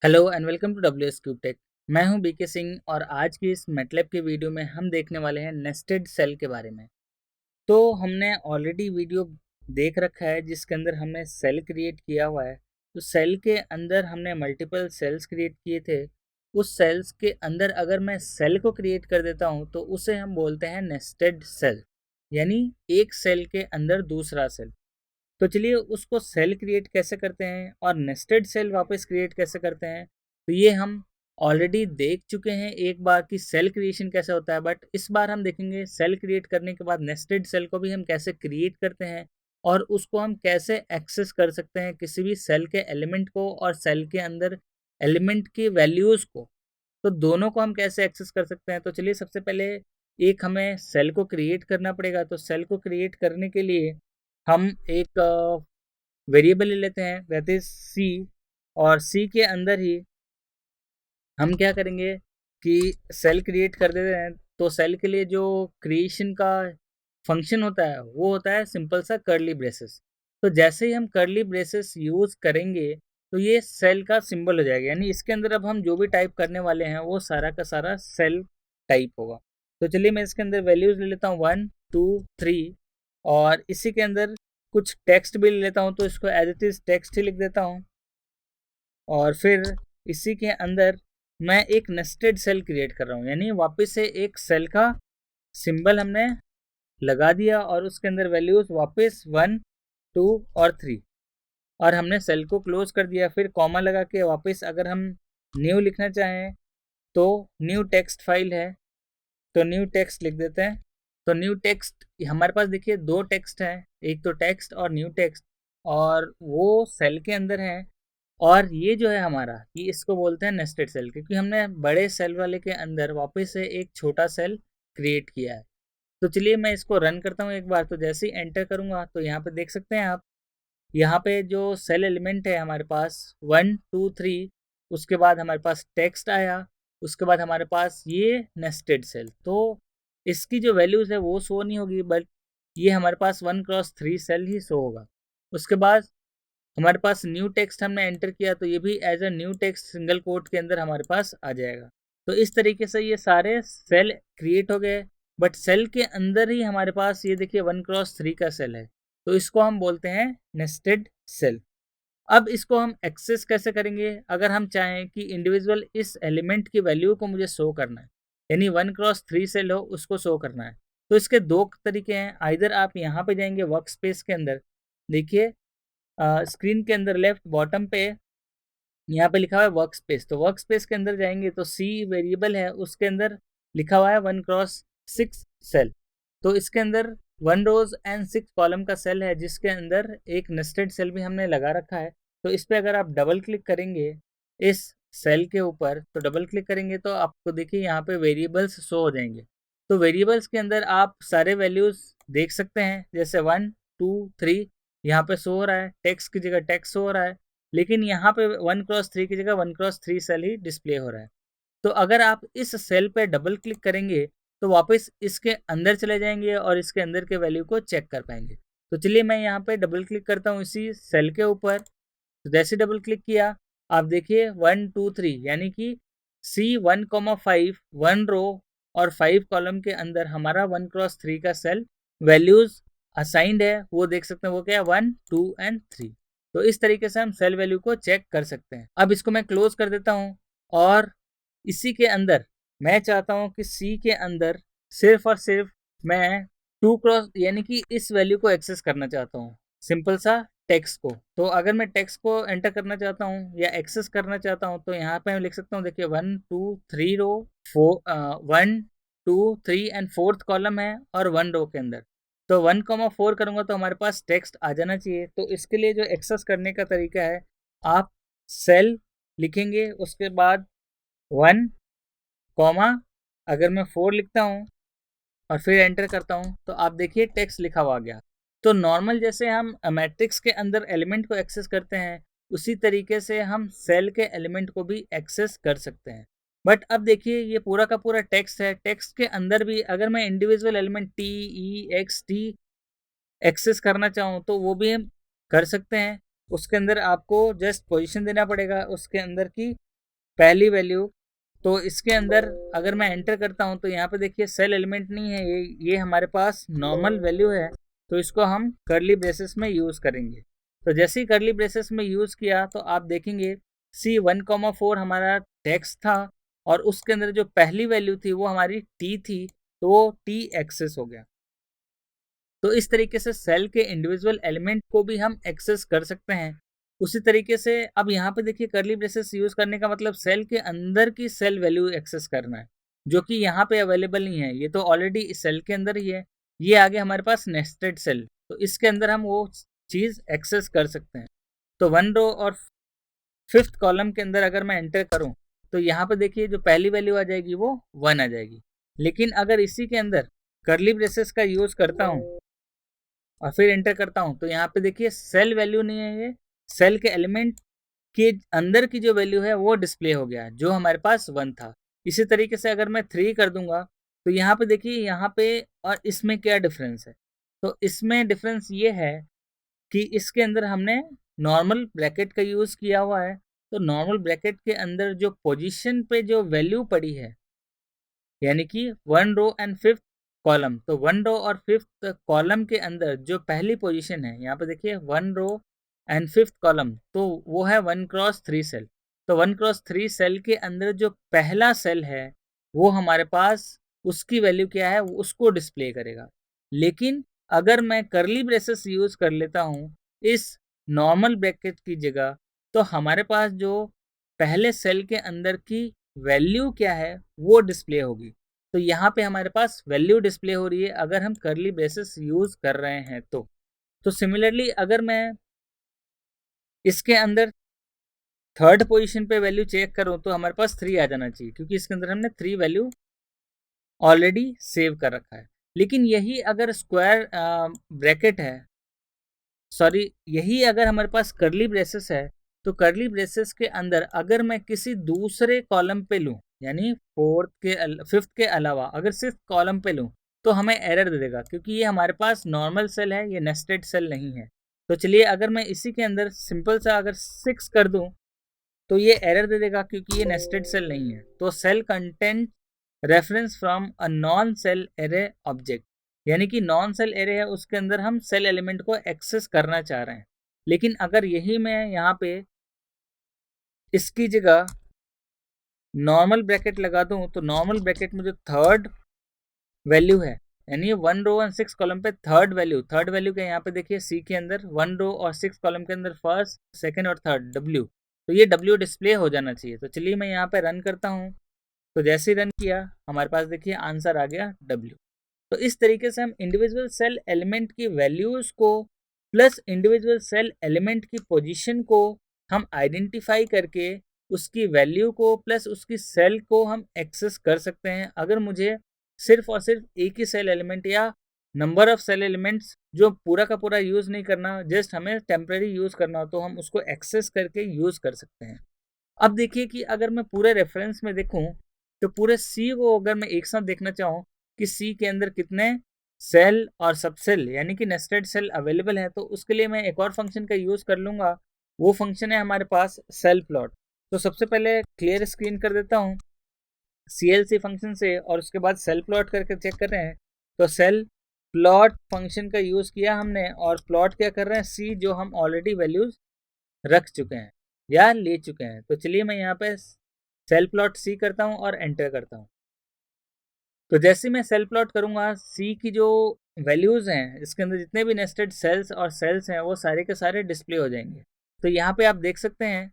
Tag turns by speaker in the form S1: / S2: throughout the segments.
S1: Hello and welcome to W S cube tech. मैं हूं BK Singh और आज की इस मैटलैब के वीडियो में हम देखने वाले हैं नेस्टेड सेल के बारे में। तो हमने ऑलरेडी वीडियो देख रखा है जिसके अंदर हमने सेल क्रिएट किया हुआ है। तो सेल के अंदर हमने मल्टीपल सेल्स क्रिएट किए थे। उस सेल्स के अंदर अगर मैं सेल को क्रिएट कर देता हूं तो उसे हम बोलते हैं नेस्टेड सेल, यानी एक सेल के अंदर दूसरा सेल। तो चलिए उसको सेल क्रिएट कैसे करते हैं और नेस्टेड सेल वापस क्रिएट कैसे करते हैं, तो ये हम ऑलरेडी देख चुके हैं एक बार कि सेल क्रिएशन कैसे होता है। बट इस बार हम देखेंगे सेल क्रिएट करने के बाद नेस्टेड सेल को भी हम कैसे क्रिएट करते हैं और उसको हम कैसे एक्सेस कर सकते हैं, किसी भी सेल के एलिमेंट को और सेल के अंदर एलिमेंट की वैल्यूज़ को। तो दोनों को हम कैसे एक्सेस कर सकते हैं। तो चलिए सबसे पहले एक हमें सेल को क्रिएट करना पड़ेगा। तो सेल को क्रिएट करने के लिए हम एक वेरिएबल ले लेते हैं, दैट इज सी। और सी के अंदर ही हम क्या करेंगे कि सेल क्रिएट कर देते हैं। तो सेल के लिए जो क्रिएशन का फंक्शन होता है वो होता है सिंपल सा कर्ली ब्रेसेस। तो जैसे ही हम कर्ली ब्रेसेस यूज़ करेंगे तो ये सेल का सिंबल हो जाएगा, यानी इसके अंदर अब हम जो भी टाइप करने वाले हैं वो सारा का सारा सेल टाइप होगा। तो चलिए मैं इसके अंदर वैल्यूज़ ले लेता हूँ 1 2 3 और इसी के अंदर कुछ टेक्स्ट भी ले लेता हूँ। तो इसको एज इट इज़ टेक्स्ट ही लिख देता हूँ और फिर इसी के अंदर मैं एक नेस्टेड सेल क्रिएट कर रहा हूँ, यानी वापस से एक सेल का सिंबल हमने लगा दिया और उसके अंदर वैल्यूज वापस 1 2 और 3 और हमने सेल को क्लोज कर दिया। फिर कॉमा लगा के वापस अगर हम न्यू लिखना चाहें तो न्यू टेक्स्ट फाइल है, तो न्यू टेक्स्ट लिख देते हैं। तो न्यू टेक्स्ट हमारे पास देखिए दो टेक्स्ट हैं, एक तो टेक्स्ट और न्यू टेक्स्ट, और वो सेल के अंदर है। और ये जो है हमारा, ये इसको बोलते हैं नेस्टेड सेल, क्योंकि हमने बड़े सेल वाले के अंदर वापस से एक छोटा सेल क्रिएट किया है। तो चलिए मैं इसको रन करता हूँ एक बार। तो जैसे ही एंटर करूँगा तो यहाँ पे देख सकते हैं आप, यहाँ पे जो सेल एलिमेंट है हमारे पास 1 2 3, उसके बाद हमारे पास टेक्स्ट आया, उसके बाद हमारे पास ये नेस्टेड सेल। तो इसकी जो वैल्यूज़ है वो शो नहीं होगी, बट ये हमारे पास 1 क्रॉस 3 सेल ही शो होगा। उसके बाद हमारे पास न्यू टेक्स्ट हमने एंटर किया तो ये भी as a new text single quote के अंदर हमारे पास आ जाएगा। तो इस तरीके से ये सारे सेल क्रिएट हो गए। बट सेल के अंदर ही हमारे पास ये देखिए 1 क्रॉस 3 का सेल है, तो इसको हम बोलते हैं नेस्टेड सेल। अब इसको हम एक्सेस कैसे करेंगे, अगर हम चाहें कि इंडिविजुअल इस एलिमेंट की वैल्यू को मुझे शो करना है, यानी 1 क्रॉस 3 सेल हो उसको शो करना है, तो इसके दो तरीके हैं। आइदर आप यहाँ पे जाएंगे वर्क स्पेस के अंदर, देखिए स्क्रीन के अंदर लेफ्ट बॉटम पे यहाँ पे लिखा हुआ है वर्क स्पेस। तो वर्क स्पेस के अंदर जाएंगे तो सी वेरिएबल है, उसके अंदर लिखा हुआ है 1 क्रॉस 6 सेल। तो इसके अंदर 1 रोज एंड 6 कॉलम का सेल है जिसके अंदर एक नेस्टेड सेल भी हमने लगा रखा है। तो इस पर अगर आप डबल क्लिक करेंगे इस सेल के ऊपर, तो डबल क्लिक करेंगे तो आपको देखिए यहाँ पे वेरिएबल्स शो हो जाएंगे। तो वेरिएबल्स के अंदर आप सारे वैल्यूज देख सकते हैं, जैसे 1 2 3 यहाँ पे शो हो रहा है, टेक्स्ट की जगह टेक्स्ट शो हो रहा है, लेकिन यहाँ पे 1 क्रॉस 3 की जगह 1 क्रॉस 3 सेल ही डिस्प्ले हो रहा है। तो अगर आप इस सेल पे डबल क्लिक करेंगे तो वापस इसके अंदर चले जाएंगे और इसके अंदर के वैल्यू को चेक कर पाएंगे। तो चलिए मैं यहाँ पे डबल क्लिक करता हूँ इसी सेल के ऊपर। तो जैसे डबल क्लिक किया आप देखिए 1 2 3, यानी कि C1 5 1 रो और 5 कॉलम के अंदर हमारा 1 क्रॉस 3 का सेल वैल्यूज असाइंड है, वो देख सकते हैं वो क्या है 1 2 एंड 3। तो इस तरीके से हम सेल वैल्यू को चेक कर सकते हैं। अब इसको मैं क्लोज कर देता हूँ और इसी के अंदर मैं चाहता हूँ कि सी के अंदर सिर्फ और सिर्फ मैं 2 क्रॉस यानी कि इस वैल्यू को एक्सेस करना चाहता हूँ, सिंपल सा टेक्स्ट को। तो अगर मैं टेक्स्ट को एंटर करना चाहता हूँ या एक्सेस करना चाहता हूँ तो यहाँ पे मैं लिख सकता हूँ, देखिए 1 2 3 रो 1 2 3 एंड 4th कॉलम है और 1 रो के अंदर। तो 1 4 करूँगा तो हमारे पास टेक्स्ट आ जाना चाहिए। तो इसके लिए जो एक्सेस करने का तरीका है, आप सेल लिखेंगे, उसके बाद 1 कॉमा, अगर मैं 4 लिखता हूँ और फिर एंटर करता हूँ तो आप देखिए टेक्स्ट लिखा हुआ आ गया। तो नॉर्मल जैसे हम मैट्रिक्स के अंदर एलिमेंट को एक्सेस करते हैं उसी तरीके से हम सेल के एलिमेंट को भी एक्सेस कर सकते हैं। बट अब देखिए ये पूरा का पूरा टेक्स्ट है, टेक्स्ट के अंदर भी अगर मैं individual element T E X T access करना चाहूँ तो वो भी हम कर सकते हैं। उसके अंदर आपको जस्ट पोजीशन देना पड़ेगा उसके अंदर की, पहली वैल्यू, तो इसके अंदर अगर मैं एंटर करता हूं तो यहाँ पे देखिए सेल एलिमेंट नहीं है, ये हमारे पास नॉर्मल वैल्यू है, तो इसको हम कर्ली ब्रेसेस में यूज करेंगे। तो जैसे ही कर्ली ब्रेसेस में यूज किया तो आप देखेंगे C1,4 हमारा टेक्स्ट था और उसके अंदर जो पहली वैल्यू थी वो हमारी T थी, तो वो T एक्सेस हो गया। तो इस तरीके से सेल के इंडिविजुअल एलिमेंट को भी हम एक्सेस कर सकते हैं। उसी तरीके से अब यहाँ पे देखिए कर्ली ब्रेसेस यूज करने का मतलब सेल के अंदर की सेल वैल्यू एक्सेस करना है, जो कि यहाँ पे अवेलेबल नहीं है, ये तो ऑलरेडी इस सेल के अंदर ही है। ये आगे हमारे पास नेस्टेड सेल, तो इसके अंदर हम वो चीज एक्सेस कर सकते हैं। तो 1 रो और 5th कॉलम के अंदर अगर मैं एंटर करूं तो यहाँ पे देखिए जो पहली वैल्यू आ जाएगी वो 1 आ जाएगी। लेकिन अगर इसी के अंदर कर्ली ब्रेसेस का यूज करता हूँ और फिर एंटर करता हूं तो यहाँ पे देखिए सेल वैल्यू नहीं है, ये सेल के एलिमेंट के अंदर की जो वैल्यू है वो डिस्प्ले हो गया, जो हमारे पास 1 था। इसी तरीके से अगर मैं 3 कर दूंगा तो यहाँ पे देखिए यहाँ पे और इसमें क्या डिफरेंस है। तो इसमें डिफरेंस ये है कि इसके अंदर हमने नॉर्मल ब्रैकेट का यूज किया हुआ है। तो नॉर्मल ब्रैकेट के अंदर जो पोजीशन पे जो वैल्यू पड़ी है, यानी कि 1 रो एंड 5th कॉलम, तो 1 रो और 5th कॉलम के अंदर जो पहली पोजीशन है, यहाँ पे देखिए 1 रो एंड 5th कॉलम, तो वो है 1x3 सेल। तो 1x3 सेल के अंदर जो पहला सेल है वो हमारे पास उसकी वैल्यू क्या है उसको डिस्प्ले करेगा। लेकिन अगर मैं कर्ली ब्रेसेस यूज कर लेता हूँ इस नॉर्मल ब्रैकेट की जगह, तो हमारे पास जो पहले सेल के अंदर की वैल्यू क्या है वो डिस्प्ले होगी। तो यहाँ पे हमारे पास वैल्यू डिस्प्ले हो रही है अगर हम कर्ली ब्रेसेस यूज कर रहे हैं तो सिमिलरली अगर मैं इसके अंदर थर्ड पोजीशन पे वैल्यू चेक करूं तो हमारे पास 3 आ जाना चाहिए, क्योंकि इसके अंदर हमने 3 वैल्यू ऑलरेडी सेव कर रखा है। लेकिन यही अगर स्क्वायर ब्रैकेट है, सॉरी, यही अगर हमारे पास कर्ली ब्रेसेस है, तो कर्ली ब्रेसेस के अंदर अगर मैं किसी दूसरे कॉलम पे लूं, यानी 5th के अलावा अगर सिर्फ कॉलम पे लूं, तो हमें एरर दे देगा, क्योंकि ये हमारे पास नॉर्मल सेल है, ये नेस्टेड सेल नहीं है। तो चलिए अगर मैं इसी के अंदर सिंपल सा अगर 6 कर दूं तो ये एरर दे देगा, क्योंकि ये नेस्टेड सेल नहीं है। तो cell content reference from a non cell array object, यानी कि नॉन सेल एरे है उसके अंदर हम सेल एलिमेंट को एक्सेस करना चाह रहे हैं। लेकिन अगर यही मैं यहाँ पे इसकी जगह नॉर्मल ब्रैकेट लगा दूं, तो नॉर्मल ब्रैकेट में जो थर्ड वैल्यू है, यानी 1 रो और 6 कॉलम पे थर्ड वैल्यू के यहाँ पे देखिए सी के अंदर 1 रो और 6 कॉलम के अंदर फर्स्ट, सेकंड और थर्ड W, तो ये W डिस्प्ले हो जाना चाहिए। तो चलिए मैं यहाँ पे रन करता हूँ, तो जैसे ही रन किया हमारे पास देखिए आंसर आ गया W। तो इस तरीके से हम इंडिविजुअल सेल एलिमेंट की वैल्यूज को प्लस इंडिविजुअल सेल एलिमेंट की पोजीशन को हम आइडेंटिफाई करके उसकी वैल्यू को प्लस उसकी सेल को हम एक्सेस कर सकते हैं। अगर मुझे सिर्फ और सिर्फ एक ही सेल एलिमेंट या नंबर ऑफ सेल एलिमेंट्स जो पूरा का पूरा यूज नहीं करना, जस्ट हमें टेम्परेरी यूज करना हो, तो हम उसको एक्सेस करके यूज कर सकते हैं। अब देखिए कि अगर मैं पूरे रेफरेंस में देखूं तो पूरे सी को अगर मैं एक साथ देखना चाहूँ कि सी के अंदर कितने सेल और सबसेल यानी कि नेस्टेड सेल अवेलेबल है, तो उसके लिए मैं एक और फंक्शन का यूज कर लूंगा। वो फंक्शन है हमारे पास सेल प्लॉट। तो सबसे पहले क्लियर स्क्रीन कर देता हूँ CLC फंक्शन से और उसके बाद सेल प्लॉट करके चेक कर रहे हैं। तो सेल प्लॉट फंक्शन का यूज किया हमने और प्लॉट क्या कर रहे हैं, सी जो हम ऑलरेडी वैल्यूज रख चुके हैं या ले चुके हैं। तो चलिए मैं यहाँ पे सेल प्लॉट सी करता हूँ और एंटर करता हूँ। तो जैसे मैं सेल प्लॉट करूंगा सी की जो वैल्यूज हैं, इसके अंदर जितने भी नेस्टेड सेल्स और सेल्स हैं वो सारे के सारे डिस्प्ले हो जाएंगे। तो यहाँ पे आप देख सकते हैं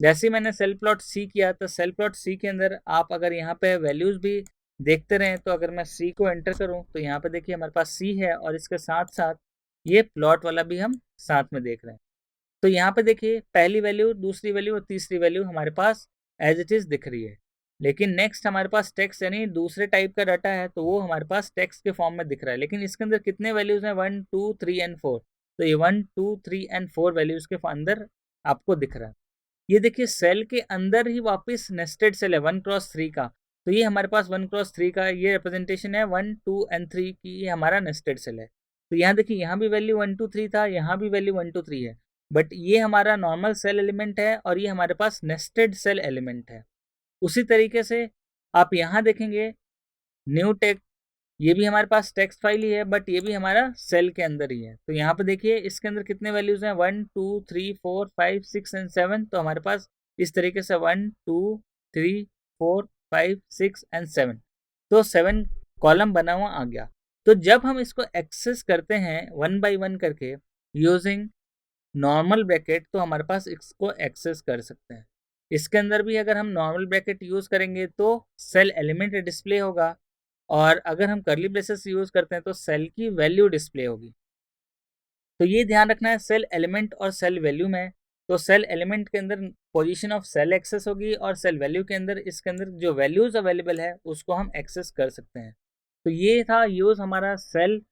S1: जैसे ही मैंने सेल प्लॉट सी किया, तो सेल प्लॉट सी के अंदर आप अगर यहाँ पे वैल्यूज भी देखते रहें, तो अगर मैं सी को एंटर करूँ तो यहाँ पे देखिए हमारे पास सी है और इसके साथ साथ ये प्लॉट वाला भी हम साथ में देख रहे हैं। तो यहाँ पे देखिए पहली वैल्यू, दूसरी वैल्यू और तीसरी वैल्यू हमारे पास एज इट इज दिख रही है। लेकिन नेक्स्ट हमारे पास टेक्स्ट यानी दूसरे टाइप का डाटा है, तो वो हमारे पास टेक्स्ट के फॉर्म में दिख रहा है। लेकिन इसके अंदर कितने वैल्यूज हैं, 1 2 3 एंड 4। तो ये 1 2 3 एंड 4 वैल्यूज के अंदर आपको दिख रहा है। ये देखिए सेल के अंदर ही वापस नेस्टेड सेल है 1x3 का। तो ये हमारे पास 1x3 का ये रिप्रेजेंटेशन है 1 2 एंड 3 की, ये हमारा नेस्टेड सेल है। तो यहाँ देखिए यहाँ भी वैल्यू 1 2 3 था, यहाँ भी वैल्यू 1 2 3 है। बट ये हमारा नॉर्मल सेल एलिमेंट है और ये हमारे पास नेस्टेड सेल एलिमेंट है। उसी तरीके से आप यहाँ देखेंगे न्यू टेक्स्ट, ये भी हमारे पास टेक्स्ट फाइल ही है बट ये भी हमारा सेल के अंदर ही है। तो यहाँ पे देखिए इसके अंदर कितने वैल्यूज हैं, 1 2 3 4 5 6 एंड 7। तो हमारे पास इस तरीके से 1 2 3 4 5 6 एंड 7, तो 7 कॉलम बना हुआ आ गया। तो जब हम इसको एक्सेस करते हैं वन बाई वन करके यूजिंग नॉर्मल ब्रैकेट, तो हमारे पास इसको एक्सेस कर सकते हैं। इसके अंदर भी अगर हम नॉर्मल ब्रैकेट यूज करेंगे तो सेल एलिमेंट डिस्प्ले होगा, और अगर हम करली ब्रेसेस यूज करते हैं तो सेल की वैल्यू डिस्प्ले होगी। तो ये ध्यान रखना है सेल एलिमेंट और सेल वैल्यू में। तो सेल एलिमेंट के अंदर पोजीशन ऑफ सेल एक्सेस होगी और सेल वैल्यू के अंदर इसके अंदर जो वैल्यूज अवेलेबल है उसको हम एक्सेस कर सकते हैं। तो ये था यूज हमारा सेल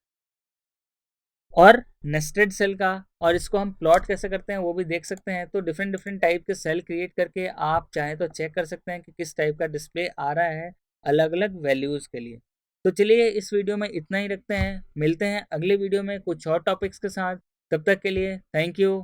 S1: और नेस्टेड सेल का, और इसको हम प्लॉट कैसे करते हैं वो भी देख सकते हैं। तो डिफरेंट डिफरेंट टाइप के सेल क्रिएट करके आप चाहें तो चेक कर सकते हैं कि किस टाइप का डिस्प्ले आ रहा है अलग अलग वैल्यूज़ के लिए। तो चलिए इस वीडियो में इतना ही रखते हैं, मिलते हैं अगले वीडियो में कुछ और टॉपिक्स के साथ। तब तक के लिए थैंक यू।